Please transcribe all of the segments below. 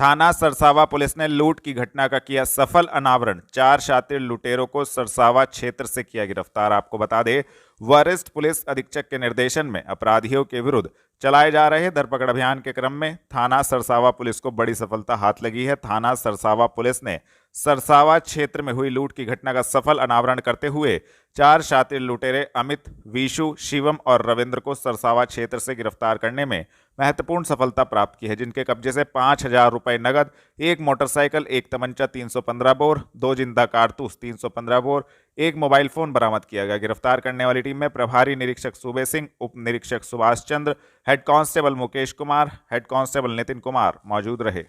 थाना सरसावा पुलिस ने लूट की घटना का किया सफल अनावरण। 4 शातिर लुटेरों को सरसावा क्षेत्र से किया गिरफ्तार। आपको बता दें, वरिष्ठ पुलिस अधीक्षक के निर्देशन में अपराधियों के विरुद्ध चलाए जा रहे धरपकड़ अभियान के क्रम में थाना सरसावा पुलिस को बड़ी सफलता हाथ लगी है। थाना सरसावा पुलिस ने सरसावा क्षेत्र में हुई लूट की घटना का सफल अनावरण करते हुए 4 शातिर लुटेरे अमित, विशु, शिवम और रविंद्र को सरसावा क्षेत्र से गिरफ्तार करने में महत्वपूर्ण सफलता प्राप्त की है, जिनके कब्जे से 5,000 रुपए नगद, 1 मोटरसाइकिल, 1 तमंचा 315 बोर, 2 जिंदा कारतूस 315 बोर, 1 मोबाइल फोन बरामद किया गया। गिरफ्तार करने वाली टीम में प्रभारी निरीक्षक सूबे सिंह, उप निरीक्षक Subhash Chandra, head constable Mukesh Kumar, head constable Nitin Kumar मौजूद रहे।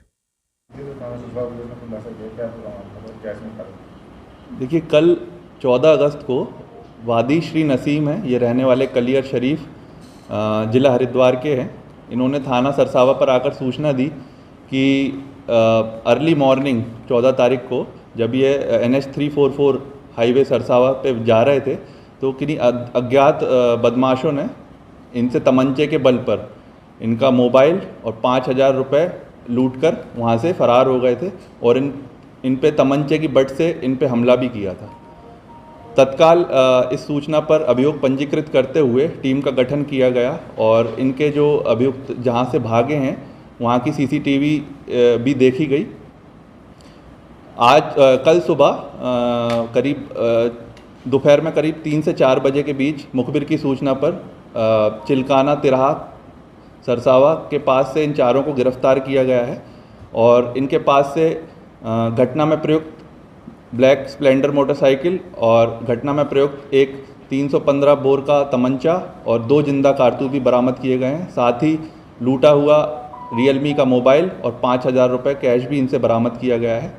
देखिए, कल 14 अगस्त को वादी श्री नसीम है, ये रहने वाले कलियर शरीफ ज़िला हरिद्वार के हैं। इन्होंने थाना सरसावा पर आकर सूचना दी कि अर्ली मॉर्निंग 14 तारीख को जब ये NH 344 हाईवे सरसावा पे जा रहे थे तो किन्हीं अज्ञात बदमाशों ने इनसे तमंचे के बल पर इनका मोबाइल और 5,000 रुपये लूट कर वहाँ से फरार हो गए थे और इन पे तमंचे की बट से इन पे हमला भी किया था। तत्काल इस सूचना पर अभियोग पंजीकृत करते हुए टीम का गठन किया गया और इनके जो अभियुक्त जहां से भागे हैं वहां की CCTV भी देखी गई। कल सुबह करीब दोपहर में करीब 3 से 4 बजे के बीच मुखबिर की सूचना पर चिलकाना तिराहा सरसावा के पास से इन चारों को गिरफ्तार किया गया है और इनके पास से घटना में प्रयुक्त ब्लैक स्प्लेंडर मोटरसाइकिल और घटना में प्रयुक्त एक 315 बोर का तमंचा और 2 जिंदा कारतूस भी बरामद किए गए हैं। साथ ही लूटा हुआ रियलमी का मोबाइल और 5,000 रुपये कैश भी इनसे बरामद किया गया है।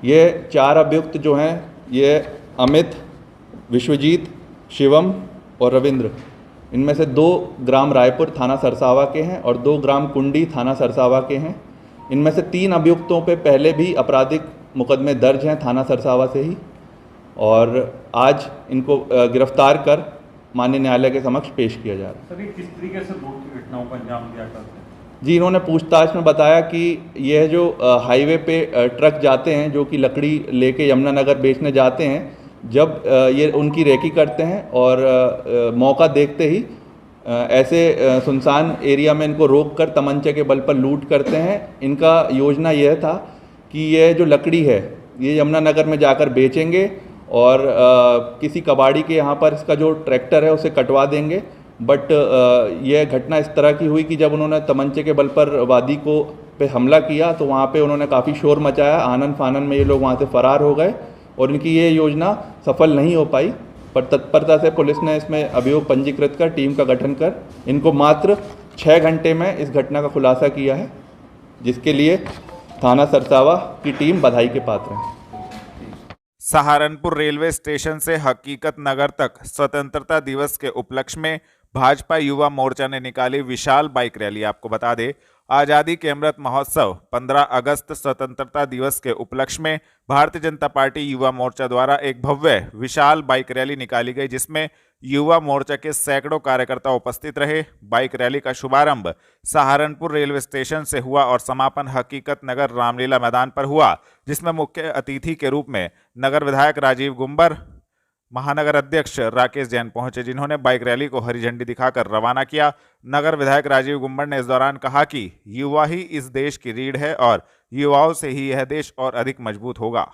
ये 4 अभियुक्त जो हैं, ये अमित, विश्वजीत, शिवम और रविंद्र, इनमें से 2 ग्राम रायपुर थाना सरसावा के हैं और 2 ग्राम कुंडी थाना सरसावा के हैं। इनमें से 3 अभियुक्तों पे पहले भी आपराधिक मुकदमे दर्ज हैं थाना सरसावा से ही और आज इनको गिरफ्तार कर माननीय न्यायालय के समक्ष पेश किया जा रहा है। सर, ये किस तरीके से लूट की घटनाओं का अंजाम दिया करते हैं? जी, इन्होंने पूछताछ में बताया कि यह जो हाईवे पे ट्रक जाते हैं जो कि लकड़ी लेके यमुनानगर बेचने जाते हैं, जब ये उनकी रेकी करते हैं और मौका देखते ही ऐसे सुनसान एरिया में इनको रोककर तमंचे के बल पर लूट करते हैं। इनका योजना यह था कि ये जो लकड़ी है ये यमुनानगर में जाकर बेचेंगे और किसी कबाड़ी के यहाँ पर इसका जो ट्रैक्टर है उसे कटवा देंगे। बट यह घटना इस तरह की हुई कि जब उन्होंने तमंचे के बल पर वादी को पे हमला किया तो वहाँ पे उन्होंने काफ़ी शोर मचाया। आनन फानन में ये लोग वहाँ से फरार हो गए और इनकी ये योजना सफल नहीं हो पाई। पर तत्परता से पुलिस ने इसमें अभियोग पंजीकृत कर टीम का गठन कर इनको मात्र 6 घंटे में इस घटना का खुलासा किया है, जिसके लिए थाना सरसावा की टीम बधाई के पात्र है। सहारनपुर रेलवे स्टेशन से हकीकत नगर तक स्वतंत्रता दिवस के उपलक्ष्य में भाजपा युवा मोर्चा ने निकाली विशाल बाइक रैली। आपको बता दें, आज़ादी के अमृत महोत्सव 15 अगस्त स्वतंत्रता दिवस के उपलक्ष्य में भारतीय जनता पार्टी युवा मोर्चा द्वारा एक भव्य विशाल बाइक रैली निकाली गई, जिसमें युवा मोर्चा के सैकड़ों कार्यकर्ता उपस्थित रहे। बाइक रैली का शुभारंभ सहारनपुर रेलवे स्टेशन से हुआ और समापन हकीकत नगर रामलीला मैदान पर हुआ, जिसमें मुख्य अतिथि के रूप में नगर विधायक राजीव गुंबर, महानगर अध्यक्ष राकेश जैन पहुंचे, जिन्होंने बाइक रैली को हरी झंडी दिखाकर रवाना किया। नगर विधायक राजीव गुंबर ने इस दौरान कहा कि युवा ही इस देश की रीढ़ है और युवाओं से ही यह देश और अधिक मजबूत होगा।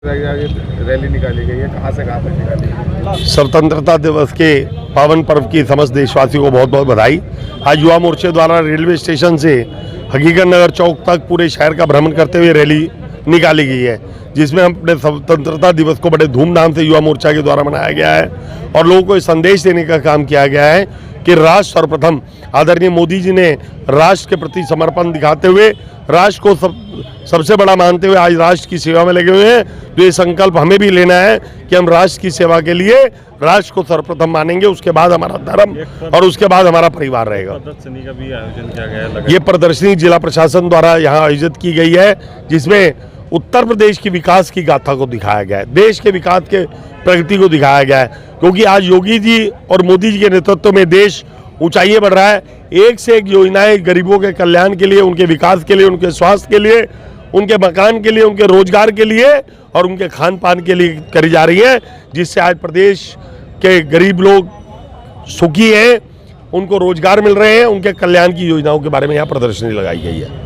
रैली निकाली गई है, कहां से कहां तक निकाली गई? स्वतंत्रता दिवस के पावन पर्व की समस्त देशवासियों को बहुत बहुत बधाई। आज युवा मोर्चे द्वारा रेलवे स्टेशन से हकीकत नगर चौक तक पूरे शहर का भ्रमण करते हुए रैली निकाली गई है, जिसमें हम अपने स्वतंत्रता दिवस को बड़े धूमधाम से युवा मोर्चा के द्वारा मनाया गया है और लोगों को संदेश देने का काम किया गया है कि राष्ट्र सर्वप्रथम। आदरणीय मोदी जी ने राष्ट्र के प्रति समर्पण दिखाते हुए राष्ट्र को सबसे बड़ा मानते हुए आज राष्ट्र की सेवा में लगे हुए हैं। तो ये संकल्प हमें भी लेना है कि हम राष्ट्र की सेवा के लिए राष्ट्र को सर्वप्रथम मानेंगे, उसके बाद हमारा धर्म और उसके बाद हमारा परिवार रहेगा। प्रदर्शनी का भी आयोजन किया गया है। ये प्रदर्शनी जिला प्रशासन द्वारा यहाँ आयोजित की गई है, जिसमें उत्तर प्रदेश की विकास की गाथा को दिखाया गया है, देश के विकास के प्रगति को दिखाया गया है। क्योंकि आज योगी जी और मोदी जी के नेतृत्व में देश ऊंचाइयां बढ़ रहा है। एक से एक योजनाएं गरीबों के कल्याण के लिए, उनके विकास के लिए, उनके स्वास्थ्य के लिए, उनके मकान के लिए, उनके रोजगार के लिए और उनके खान पान के लिए करी जा रही है, जिससे आज प्रदेश के गरीब लोग सुखी हैं, उनको रोजगार मिल रहे हैं। उनके कल्याण की योजनाओं के बारे में यहाँ प्रदर्शनी लगाई गई है।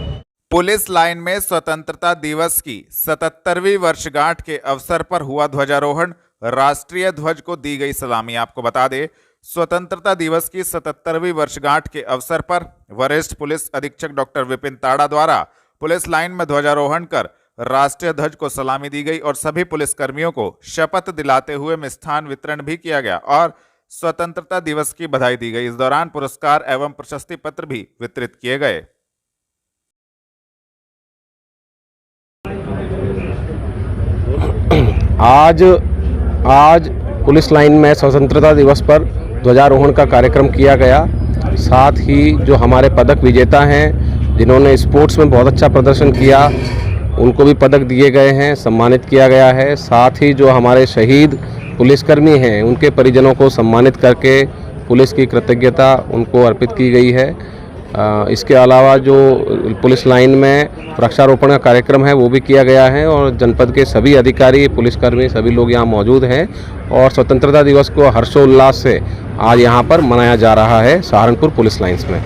पुलिस लाइन में स्वतंत्रता दिवस की 77वीं वर्षगांठ के अवसर पर हुआ ध्वजारोहण, राष्ट्रीय ध्वज को दी गई सलामी। आपको बता दें, स्वतंत्रता दिवस की 77वीं वर्षगांठ के अवसर पर वरिष्ठ पुलिस अधीक्षक डॉक्टर विपिन ताड़ा द्वारा पुलिस लाइन में ध्वजारोहण कर राष्ट्रीय ध्वज को सलामी दी गई और सभी पुलिसकर्मियों को शपथ दिलाते हुए मिष्ठान वितरण भी किया गया और स्वतंत्रता दिवस की बधाई दी गई। इस दौरान पुरस्कार एवं प्रशस्ति पत्र भी वितरित किए गए। आज पुलिस लाइन में स्वतंत्रता दिवस पर ध्वजारोहण का कार्यक्रम किया गया। साथ ही जो हमारे पदक विजेता हैं, जिन्होंने स्पोर्ट्स में बहुत अच्छा प्रदर्शन किया, उनको भी पदक दिए गए हैं, सम्मानित किया गया है। साथ ही जो हमारे शहीद पुलिसकर्मी हैं, उनके परिजनों को सम्मानित करके पुलिस की कृतज्ञता उनको अर्पित की गई है। इसके अलावा जो पुलिस लाइन में वृक्षारोपण का कार्यक्रम है वो भी किया गया है और जनपद के सभी अधिकारी, पुलिसकर्मी, सभी लोग यहाँ मौजूद हैं और स्वतंत्रता दिवस को हर्षोल्लास से आज यहाँ पर मनाया जा रहा है सहारनपुर पुलिस लाइंस में।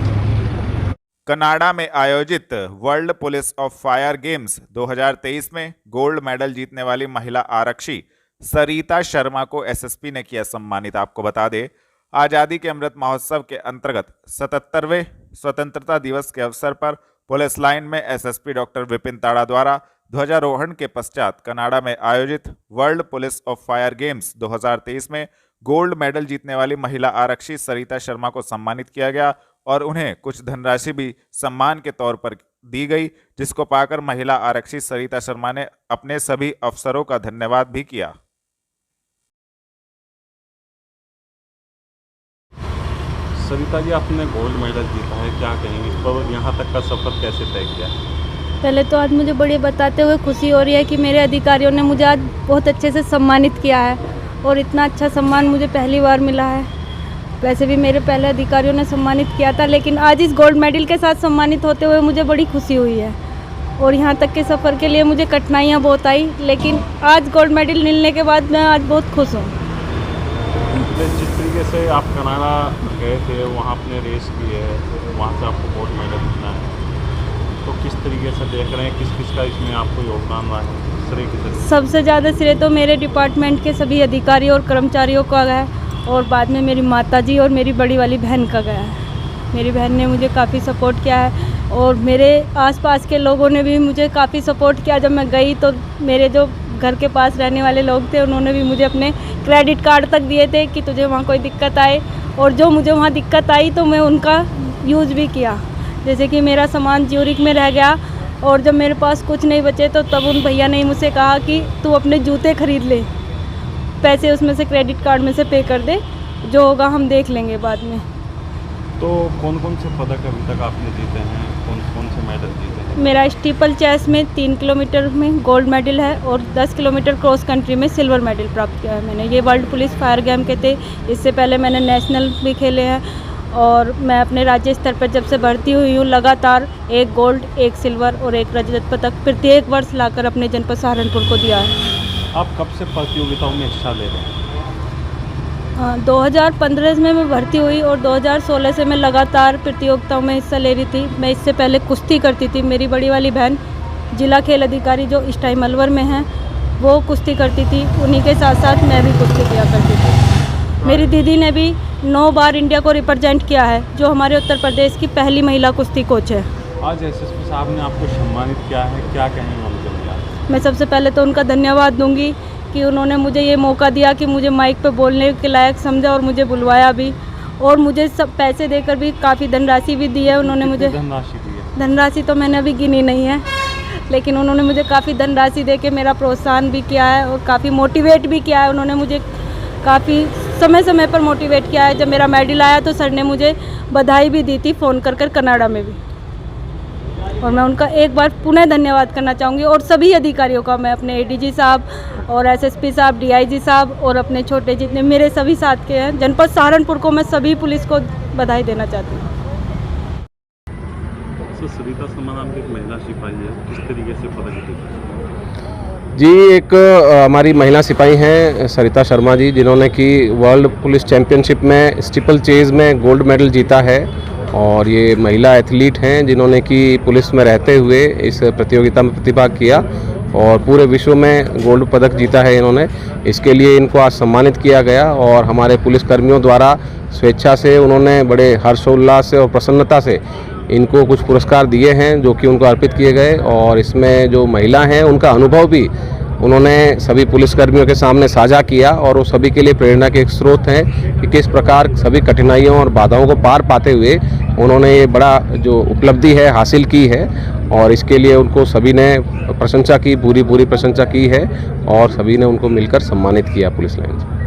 कनाडा में आयोजित world police of fire games 2023 में गोल्ड मेडल जीतने वाली महिला आरक्षी सरिता शर्मा को एसएसपी ने किया सम्मानित। आपको बता दें, आज़ादी के अमृत महोत्सव के अंतर्गत 77वें स्वतंत्रता दिवस के अवसर पर पुलिस लाइन में एसएसपी डॉक्टर विपिन ताड़ा द्वारा ध्वजारोहण के पश्चात कनाडा में आयोजित world police of fire games 2023 में गोल्ड मेडल जीतने वाली महिला आरक्षी सरिता शर्मा को सम्मानित किया गया और उन्हें कुछ धनराशि भी सम्मान के तौर पर दी गई, जिसको पाकर महिला आरक्षी सरिता शर्मा ने अपने सभी अफसरों का धन्यवाद भी किया। सरिता जी, आपने गोल्ड मेडल जीता है, क्या कहेंगे इस पर? यहाँ तक का सफर कैसे तय किया? पहले तो आज मुझे बड़ी बताते हुए खुशी हो रही है कि मेरे अधिकारियों ने मुझे आज बहुत अच्छे से सम्मानित किया है और इतना अच्छा सम्मान मुझे पहली बार मिला है। वैसे भी मेरे पहले अधिकारियों ने सम्मानित किया था, लेकिन आज इस गोल्ड मेडल के साथ सम्मानित होते हुए मुझे बड़ी खुशी हुई है। और यहाँ तक के सफ़र के लिए मुझे कठिनाइयाँ बहुत आई, लेकिन आज गोल्ड मेडल मिलने के बाद मैं आज बहुत खुश हूँ। जिस तरीके से आप कनाडा गए थे, वहाँ आपने रेस की है, वहाँ से आपको गोल्ड मेडल मिला है, तो किस तरीके से देख रहे हैं, किस किस का इसमें आपको योगदान रहा है? श्रेय किसे? सबसे ज़्यादा श्रेय तो मेरे डिपार्टमेंट के सभी अधिकारी और कर्मचारियों का गया है और बाद में मेरी माताजी और मेरी बड़ी वाली बहन का गया है। मेरी बहन ने मुझे काफ़ी सपोर्ट किया है और मेरे आसपास के लोगों ने भी मुझे काफ़ी सपोर्ट किया। जब मैं गई तो मेरे जो घर के पास रहने वाले लोग थे, उन्होंने भी मुझे अपने क्रेडिट कार्ड तक दिए थे कि तुझे वहाँ कोई दिक्कत आए, और जो मुझे वहाँ दिक्कत आई तो मैं उनका यूज़ भी किया। जैसे कि मेरा सामान ज्यूरिक में रह गया और जब मेरे पास कुछ नहीं बचे तो तब उन भैया ने मुझसे कहा कि तू अपने जूते खरीद ले, पैसे उसमें से क्रेडिट कार्ड में से पे कर दे, जो होगा हम देख लेंगे बाद में। तो कौन कौन से पदक अभी तक आपने जीते हैं, कौन कौन से मेडल जीते हैं? मेरा स्टीपल चेस में 3 किलोमीटर में गोल्ड मेडल है और 10 किलोमीटर क्रॉस कंट्री में सिल्वर मेडल प्राप्त किया है मैंने। ये वर्ल्ड पुलिस फायर गेम के थे, इससे पहले मैंने नेशनल भी खेले हैं और मैं अपने राज्य स्तर पर जब से भर्ती हुई हूँ लगातार 1 गोल्ड, 1 सिल्वर और 1 रजत पदक प्रत्येक वर्ष लाकर अपने जनपद सहारनपुर को दिया है। आप कब से प्रतियोगिताओं में हिस्सा ले रहे हैं? 2015 में मैं भर्ती हुई और 2016 से मैं लगातार प्रतियोगिताओं में हिस्सा ले रही थी। मैं इससे पहले कुश्ती करती थी। मेरी बड़ी वाली बहन जिला खेल अधिकारी जो इस टाइम अलवर में है, वो कुश्ती करती थी, उन्हीं के साथ साथ मैं भी कुश्ती किया करती थी। मेरी दीदी ने भी 9 बार इंडिया को रिप्रेजेंट किया है, जो हमारे उत्तर प्रदेश की पहली महिला कुश्ती कोच है। आज एसएसपी साहब ने आपको सम्मानित किया है, क्या कहेंगे उनके लिए? मैं सबसे पहले तो उनका धन्यवाद दूंगी कि उन्होंने मुझे ये मौका दिया कि मुझे माइक पे बोलने के लायक समझा और मुझे बुलवाया भी, और मुझे सब पैसे देकर भी काफ़ी धनराशि भी दी है उन्होंने मुझे। धनराशि दी है? धनराशि तो मैंने अभी गिनी नहीं है, लेकिन उन्होंने मुझे काफ़ी धनराशि दे के मेरा प्रोत्साहन भी किया है और काफ़ी मोटिवेट भी किया है। उन्होंने मुझे काफ़ी समय समय पर मोटिवेट किया है। जब मेरा मेडल आया तो सर ने मुझे बधाई भी दी थी फ़ोन कर कनाडा में भी, और मैं उनका एक बार पुनः धन्यवाद करना चाहूँगी। और सभी अधिकारियों का, मैं अपने एडीजी साहब और एसएसपी साहब, डीआईजी साहब और अपने छोटे जितने मेरे सभी साथ के हैं जनपद सहारनपुर को, मैं सभी पुलिस को बधाई देना चाहती हूँ। तो सरिता शर्मा नाम की एक महिला सिपाही है, किस तरीके से पदक जीती? जी, एक हमारी महिला सिपाही हैं सरिता शर्मा जी, जिन्होंने कि वर्ल्ड पुलिस चैंपियनशिप में स्टीपल चेज में गोल्ड मेडल जीता है। और ये महिला एथलीट हैं जिन्होंने कि पुलिस में रहते हुए इस प्रतियोगिता में प्रतिभाग किया और पूरे विश्व में गोल्ड पदक जीता है इन्होंने। इसके लिए इनको आज सम्मानित किया गया और हमारे पुलिसकर्मियों द्वारा स्वेच्छा से उन्होंने बड़े हर्षोल्लास से और प्रसन्नता से इनको कुछ पुरस्कार दिए हैं जो कि उनको अर्पित किए गए। और इसमें जो महिला हैं उनका अनुभव भी उन्होंने सभी पुलिसकर्मियों के सामने साझा किया और वो सभी के लिए प्रेरणा के एक स्रोत हैं कि किस प्रकार सभी कठिनाइयों और बाधाओं को पार पाते हुए उन्होंने ये बड़ा जो उपलब्धि है हासिल की है। और इसके लिए उनको सभी ने प्रशंसा की, पूरी प्रशंसा की है और सभी ने उनको मिलकर सम्मानित किया पुलिस लाइन से।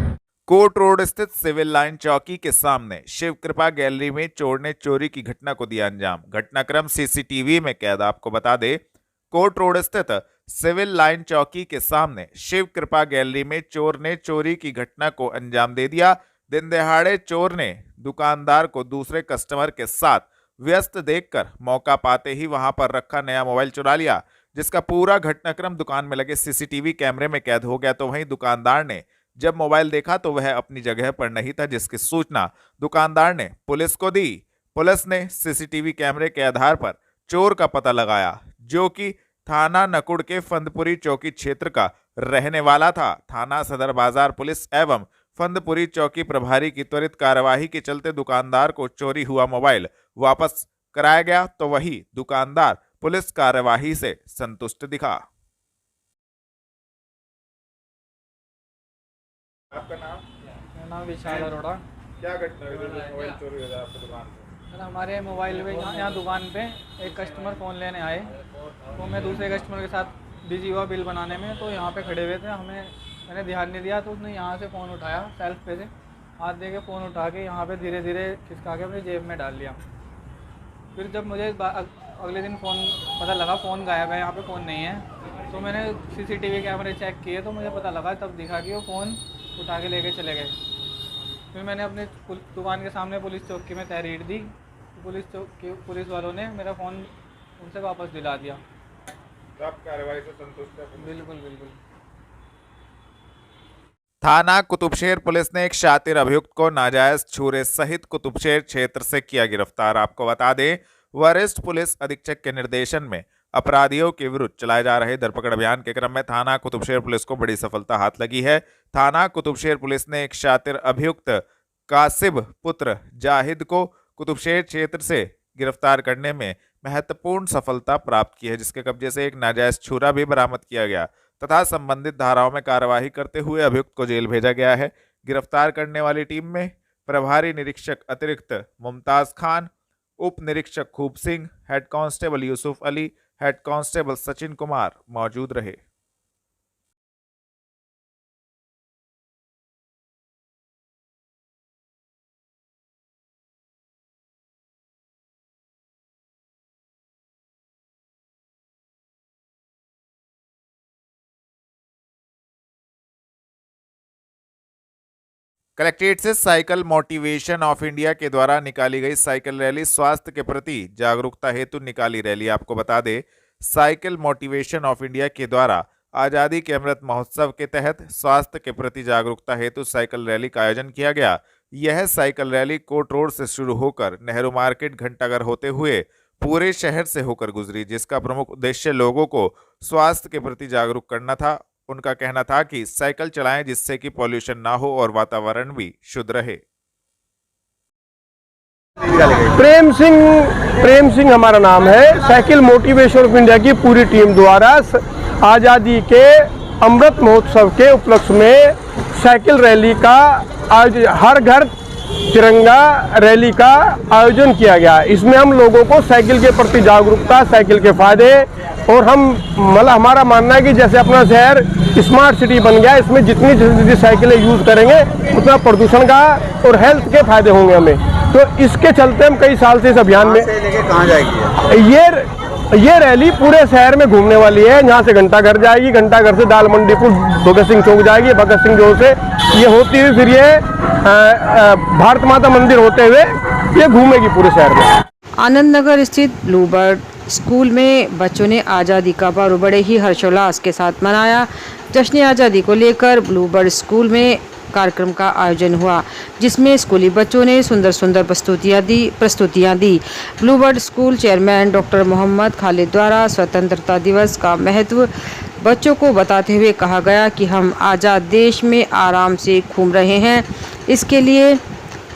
कोर्ट रोड स्थित सिविल लाइन चौकी के सामने शिव कृपा गैलरी में चोर ने चोरी की घटना को दिया अंजाम। घटनाक्रम सीसीटीवी में कैद। आपको बता दे, कोर्ट रोड स्थित सिविल लाइन चौकी के सामने शिव कृपा गैलरी में चोर ने चोरी की घटना को अंजाम दे दिया। दिन दहाड़े चोर ने दुकानदार को दूसरे कस्टमर के साथ व्यस्त देखकर मौका पाते ही वहां पर रखा नया मोबाइल चुरा लिया, जिसका पूरा घटनाक्रम दुकान में लगे सीसीटीवी कैमरे में कैद हो गया। तो वहीं दुकानदार ने जब मोबाइल देखा तो वह अपनी जगह पर नहीं था, जिसकी सूचना दुकानदार ने पुलिस को दी। पुलिस ने सीसीटीवी कैमरे के आधार पर चोर का पता लगाया, जो कि थाना नकुड़ के फंदपुरी चौकी क्षेत्र का रहने वाला था। थाना सदर बाजार पुलिस एवं फंदपुरी चौकी प्रभारी की त्वरित कार्यवाही के चलते दुकानदार को चोरी हुआ मोबाइल वापस कराया गया। तो वही दुकानदार पुलिस कार्यवाही से संतुष्ट दिखा। आपका नाम? मेरा नाम विशाल अरोड़ा। क्या घटना हुई थी? मोबाइल चोरी हो गया आपकी दुकान से? सर, हमारे मोबाइल पे यहाँ दुकान पे एक कस्टमर फ़ोन लेने आए, तो मैं दूसरे कस्टमर के साथ बिजी हुआ बिल बनाने में, तो यहाँ पे खड़े हुए थे। मैंने ध्यान नहीं दिया, तो उसने यहाँ से फ़ोन उठाया, सेल्फ पे से हाथ दे के फ़ोन उठा के यहाँ पे धीरे धीरे खिसका के अपनी जेब में डाल लिया। फिर जब मुझे अगले दिन फ़ोन पता लगा फ़ोन गायब है, यहाँ पे फ़ोन नहीं है, तो मैंने सीसीटीवी कैमरे चेक किए तो मुझे पता लगा, तब दिखा कि वो फ़ोन उठा के लेके चले गए। फिर मैंने अपने दुकान के सामने पुलिस चौकी में तहरीर दी, तो पुलिस वालों ने मेरा फ़ोन उनसे वापस दिला दिया। तो आप कार्रवाई से संतुष्ट हैं? बिल्कुल बिल्कुल। थाना कुतुबशेर पुलिस ने एक शातिर अभियुक्त को नाजायज छुरे सहित कुतुबशेर क्षेत्र से किया गिरफ्तार। आपको बता दें, वरिष्ठ पुलिस अधीक्षक के निर्देशन में अपराधियों के विरुद्ध चलाए जा रहे धरपकड़ अभियान के क्रम में थाना कुतुबशेर पुलिस को बड़ी सफलता हाथ लगी है। थाना कुतुबशेर पुलिस ने एक शातिर अभियुक्त कासिब पुत्र जाहिद को कुतुबशेर क्षेत्र से गिरफ्तार करने में महत्वपूर्ण सफलता प्राप्त की है, जिसके कब्जे से एक नाजायज छुरा भी बरामद किया गया तथा संबंधित धाराओं में कार्यवाही करते हुए अभियुक्त को जेल भेजा गया है। गिरफ्तार करने वाली टीम में प्रभारी निरीक्षक अतिरिक्त मुमताज खान, उप निरीक्षक खूब Singh, head constable Yusuf Ali, head constable Sachin Kumar मौजूद रहे। कलेक्ट्रेट से साइकिल मोटिवेशन ऑफ इंडिया के द्वारा निकाली गई साइकिल रैली स्वास्थ्य के प्रति जागरूकता हेतु निकाली रैली। आपको बता दें, साइकिल मोटिवेशन ऑफ इंडिया के द्वारा आज़ादी के अमृत महोत्सव के तहत स्वास्थ्य के प्रति जागरूकता हेतु साइकिल रैली का आयोजन किया गया। यह साइकिल रैली कोर्ट रोड से शुरू होकर नेहरू मार्केट घंटाघर होते हुए पूरे शहर से होकर गुजरी, जिसका प्रमुख उद्देश्य लोगों को स्वास्थ्य के प्रति जागरूक करना था। उनका कहना था कि साइकिल चलाएं जिससे कि पॉल्यूशन ना हो और वातावरण भी शुद्ध रहे। प्रेम सिंह हमारा नाम है। साइकिल मोटिवेशन ऑफ इंडिया की पूरी टीम द्वारा आज़ादी के अमृत महोत्सव के उपलक्ष्य में साइकिल रैली का हर घर तिरंगा रैली का आयोजन किया गया। इसमें हम लोगों को साइकिल के प्रति जागरूकता, साइकिल के फायदे, और हमारा मानना है कि जैसे अपना शहर स्मार्ट सिटी बन गया, इसमें जितनी साइकिलें यूज़ करेंगे उतना प्रदूषण का और हेल्थ के फायदे होंगे हमें। तो इसके चलते हम कई साल से इस अभियान में कहाँ जाएगी ये रैली पूरे शहर में घूमने वाली है। यहाँ से घंटाघर जाएगी, घंटाघर से दाल मंडी पुल भगत सिंह चौक जाएगी, भगत सिंह चौक से ये होती हुई फिर ये भारत माता मंदिर होते हुए ये घूमेगी पूरे शहर में। आनंद नगर स्थित ब्लूबर्ड स्कूल में बच्चों ने आज़ादी का पर्व बड़े ही हर्षोल्लास के साथ मनाया। जश्न आज़ादी को लेकर ब्लूबर्ड स्कूल में कार्यक्रम का आयोजन हुआ, जिसमें स्कूली बच्चों ने सुंदर सुंदर प्रस्तुतियां दी। Bluebird school chairman doctor Mohammad Khalid द्वारा स्वतंत्रता दिवस का महत्व बच्चों को बताते हुए कहा गया कि हम आज़ाद देश में आराम से घूम रहे हैं। इसके लिए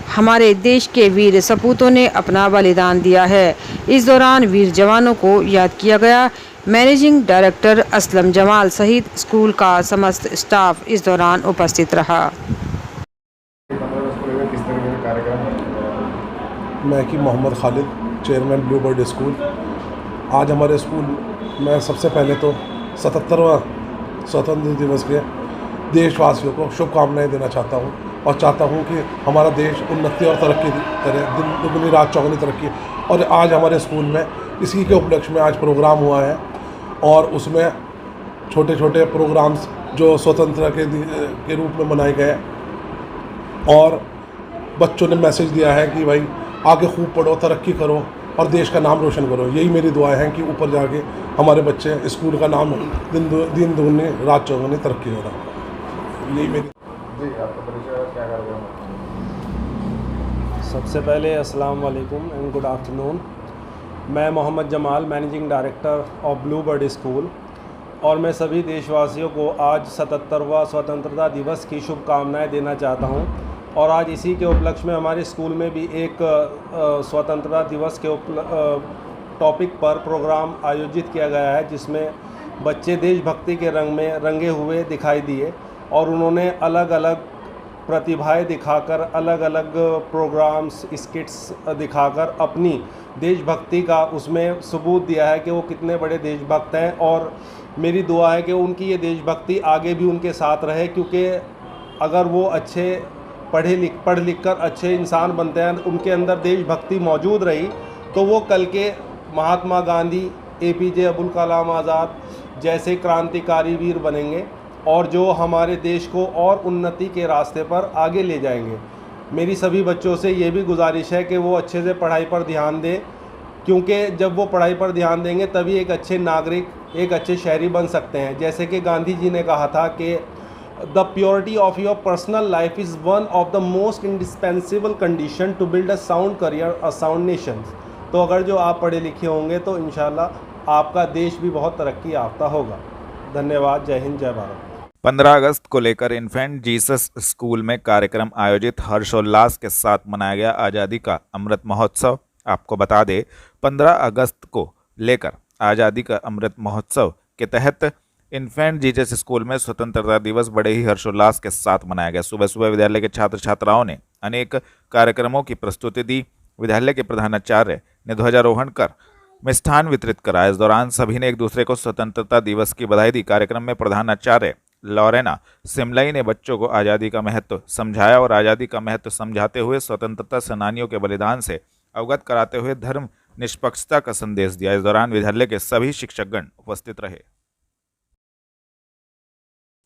हमारे देश के वीर सपूतों ने अपना बलिदान दिया है। इस दौरान वीर जवानों को याद किया गया। मैनेजिंग डायरेक्टर असलम जमाल सहित स्कूल का समस्त स्टाफ इस दौरान उपस्थित रहा। मैं कि Mohammad Khalid, chairman Bluebird school. आज हमारे स्कूल में सबसे पहले तो 77वां स्वतंत्रता दिवस के देशवासियों को शुभकामनाएं देना चाहता हूं और चाहता हूं कि हमारा देश उन्नति और तरक्की करे, दिन दुगनी रात चौगुनी तरक्की। और आज हमारे स्कूल में इसी के उपलक्ष्य में आज प्रोग्राम हुआ है और उसमें छोटे छोटे प्रोग्राम्स जो स्वतंत्रता के रूप में मनाए गए और बच्चों ने मैसेज दिया है कि भाई आगे खूब पढ़ो, तरक्की करो और देश का नाम रोशन करो। यही मेरी दुआएं हैं कि ऊपर जाके हमारे बच्चे स्कूल का नाम दिन दुगनी रात चौगुनी तरक्की हो रहा। यही मेरी जी। आपका परिचय क्या कार्यक्रम है? सबसे पहले अस्सलाम वालेकुम एंड गुड आफ्टरनून। मैं Mohammad Jamal, managing director of bluebird school, और मैं सभी देशवासियों को आज 77वां स्वतंत्रता दिवस की शुभकामनाएं देना चाहता हूं। और आज इसी के उपलक्ष्य में हमारे स्कूल में भी एक स्वतंत्रता दिवस के टॉपिक पर प्रोग्राम आयोजित किया गया है, जिसमें बच्चे देशभक्ति के रंग में रंगे हुए दिखाई दिए और उन्होंने अलग अलग प्रतिभाएं दिखाकर, अलग अलग प्रोग्राम्स, स्किट्स दिखाकर अपनी देशभक्ति का उसमें सबूत दिया है कि वो कितने बड़े देशभक्त हैं। और मेरी दुआ है कि उनकी ये देशभक्ति आगे भी उनके साथ रहे, क्योंकि अगर वो अच्छे पढ़ लिख कर अच्छे इंसान बनते हैं, उनके अंदर देशभक्ति मौजूद रही, तो वो कल के महात्मा गांधी, APJ अब्दुल कलाम आज़ाद जैसे क्रांतिकारी वीर बनेंगे और जो हमारे देश को और उन्नति के रास्ते पर आगे ले जाएंगे। मेरी सभी बच्चों से ये भी गुजारिश है कि वो अच्छे से पढ़ाई पर ध्यान दें, क्योंकि जब वो पढ़ाई पर ध्यान देंगे तभी एक अच्छे नागरिक, एक अच्छे शहरी बन सकते हैं। जैसे कि गांधी जी ने कहा था कि the purity of your personal life is one of the most indispensable condition to build a sound career, a sound nation. तो अगर जो आप पढ़े लिखे होंगे तो इंशाल्लाह आपका देश भी बहुत तरक्की याफ्ता होगा। धन्यवाद। जय हिंद, जय भारत। 15 अगस्त को लेकर इन्फेंट जीसस स्कूल में कार्यक्रम आयोजित, हर्षोल्लास के साथ मनाया गया आज़ादी का अमृत महोत्सव। आपको बता दें 15 अगस्त को लेकर आज़ादी का अमृत महोत्सव के तहत इन्फेंट जीसस स्कूल में स्वतंत्रता दिवस बड़े ही हर्षोल्लास के साथ मनाया गया। सुबह सुबह विद्यालय के छात्र छात्राओं ने अनेक कार्यक्रमों की प्रस्तुति दी। विद्यालय के प्रधानाचार्य ने ध्वजारोहण कर मिष्ठान वितरित करा। इस दौरान सभी ने एक दूसरे को स्वतंत्रता दिवस की बधाई दी। कार्यक्रम में प्रधानाचार्य लॉरेना सिमलाई ने बच्चों को आज़ादी का महत्व समझाया और आज़ादी का महत्व समझाते हुए स्वतंत्रता सेनानियों के बलिदान से अवगत कराते हुए धर्म निष्पक्षता का संदेश दिया। इस दौरान विद्यालय के सभी शिक्षकगण उपस्थित रहे।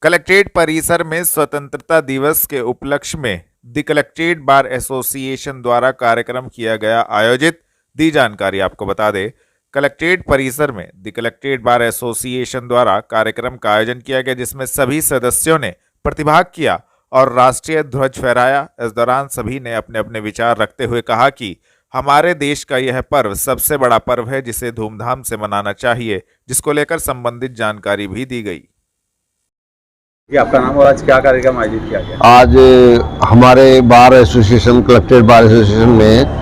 कलेक्ट्रेट परिसर में स्वतंत्रता दिवस के उपलक्ष्य में द कलेक्ट्रेट बार एसोसिएशन द्वारा कार्यक्रम किया गया आयोजित। दी जानकारी आपको बता दें, कलेक्ट्रेट परिसर में द कलेक्ट्रेट बार एसोसिएशन द्वारा कार्यक्रम का आयोजन किया गया, जिसमें सभी सदस्यों ने प्रतिभाग किया और राष्ट्रीय ध्वज फहराया। इस दौरान सभी ने अपने अपने विचार रखते हुए कहा कि हमारे देश का यह पर्व सबसे बड़ा पर्व है, जिसे धूमधाम से मनाना चाहिए, जिसको लेकर संबंधित जानकारी भी दी गई। आपका नाम और आज क्या कार्यक्रम आयोजित किया गया? आज हमारे bar association, collectorate bar association में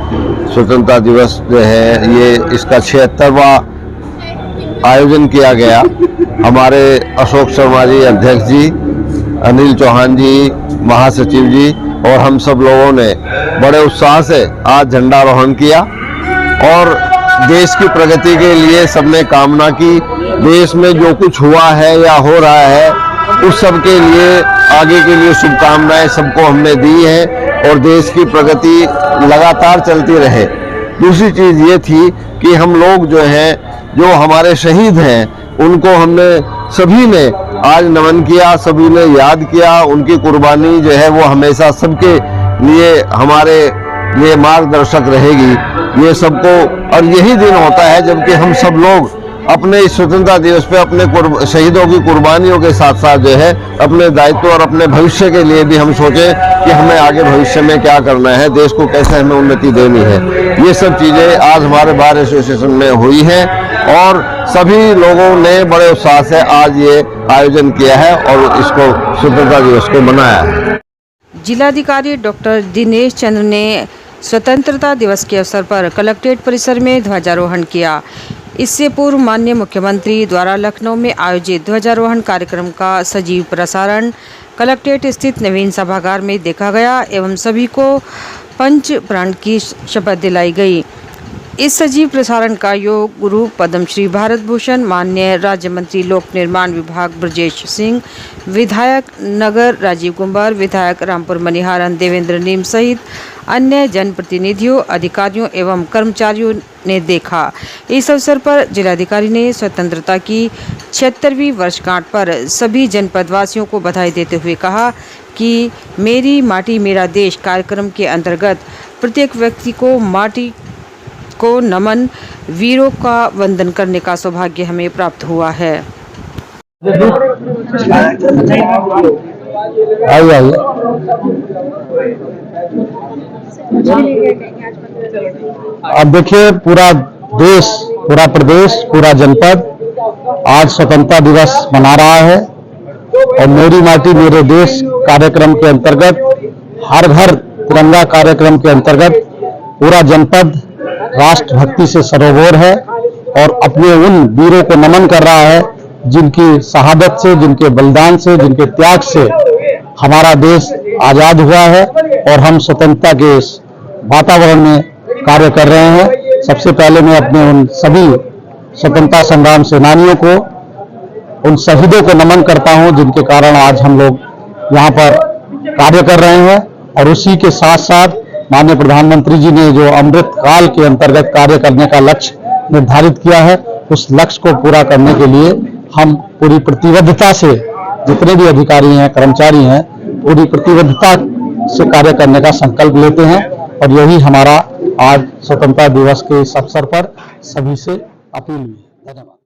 स्वतंत्रता दिवस जो है ये इसका 76वां आयोजन किया गया। हमारे अशोक शर्मा जी अध्यक्ष जी, अनिल चौहान जी महासचिव जी और हम सब लोगों ने बड़े उत्साह से आज झंडारोहण किया और देश की प्रगति के लिए सबने कामना की। देश में जो कुछ हुआ है या हो रहा है उस सब के लिए, आगे के लिए शुभकामनाएं सबको हमने दी हैं और देश की प्रगति लगातार चलती रहे। दूसरी चीज़ ये थी कि हम लोग जो हैं, जो हमारे शहीद हैं, उनको हमने सभी ने आज नमन किया, सभी ने याद किया। उनकी कुर्बानी जो है वो हमेशा सबके लिए हमारे ये मार्गदर्शक रहेगी। ये सबको, और यही दिन होता है जबकि हम सब लोग अपने इस स्वतंत्रता दिवस पे अपने शहीदों की कुर्बानियों के साथ साथ जो है अपने दायित्व और अपने भविष्य के लिए भी हम सोचें कि हमें आगे भविष्य में क्या करना है, देश को कैसे हमें उन्नति देनी है। ये सब चीज़ें आज हमारे बार एसोसिएशन में हुई हैं और सभी लोगों ने बड़े उत्साह से आज ये आयोजन किया है और इसको स्वतंत्रता दिवस को मनाया है। जिलाधिकारी डॉक्टर दिनेश चंद्र ने स्वतंत्रता दिवस के अवसर पर कलेक्ट्रेट परिसर में ध्वजारोहण किया। इससे पूर्व माननीय मुख्यमंत्री द्वारा लखनऊ में आयोजित ध्वजारोहण कार्यक्रम का सजीव प्रसारण कलेक्ट्रेट स्थित नवीन सभागार में देखा गया एवं सभी को पंच प्राण की शपथ दिलाई गई। इस सजीव प्रसारण का योग गुरु पद्मश्री भारत भूषण माननीय राज्य मंत्री लोक निर्माण विभाग ब्रजेश सिंह, विधायक नगर राजीव कुमार, विधायक रामपुर मनिहारन देवेंद्र नीम सहित अन्य जनप्रतिनिधियों, अधिकारियों एवं कर्मचारियों ने देखा। इस अवसर पर जिलाधिकारी ने स्वतंत्रता की 76वीं वर्षगांठ पर सभी जनपदवासियों को बधाई देते हुए कहा कि मेरी माटी मेरा देश कार्यक्रम के अंतर्गत प्रत्येक व्यक्ति को माटी को नमन, वीरों का वंदन करने का सौभाग्य हमें प्राप्त हुआ है। अब देखिए, पूरा देश, पूरा प्रदेश, पूरा जनपद आज स्वतंत्रता दिवस मना रहा है और मेरी माटी मेरे देश कार्यक्रम के अंतर्गत, हर घर तिरंगा कार्यक्रम के अंतर्गत पूरा जनपद राष्ट्रभक्ति से सरोवर है और अपने उन वीरों को नमन कर रहा है जिनकी शहादत से, जिनके बलिदान से, जिनके त्याग से हमारा देश आजाद हुआ है और हम स्वतंत्रता के इस वातावरण में कार्य कर रहे हैं। सबसे पहले मैं अपने उन सभी स्वतंत्रता संग्राम सेनानियों को, उन शहीदों को नमन करता हूं जिनके कारण आज हम लोग यहाँ पर कार्य कर रहे हैं और उसी के साथ साथ माननीय प्रधानमंत्री जी ने जो अमृत काल के अंतर्गत कार्य करने का लक्ष्य निर्धारित किया है, उस लक्ष्य को पूरा करने के लिए हम पूरी प्रतिबद्धता से, जितने भी अधिकारी हैं, कर्मचारी हैं, पूरी प्रतिबद्धता से कार्य करने का संकल्प लेते हैं और यही हमारा आज स्वतंत्रता दिवस के इस अवसर पर सभी से अपील हुई। धन्यवाद।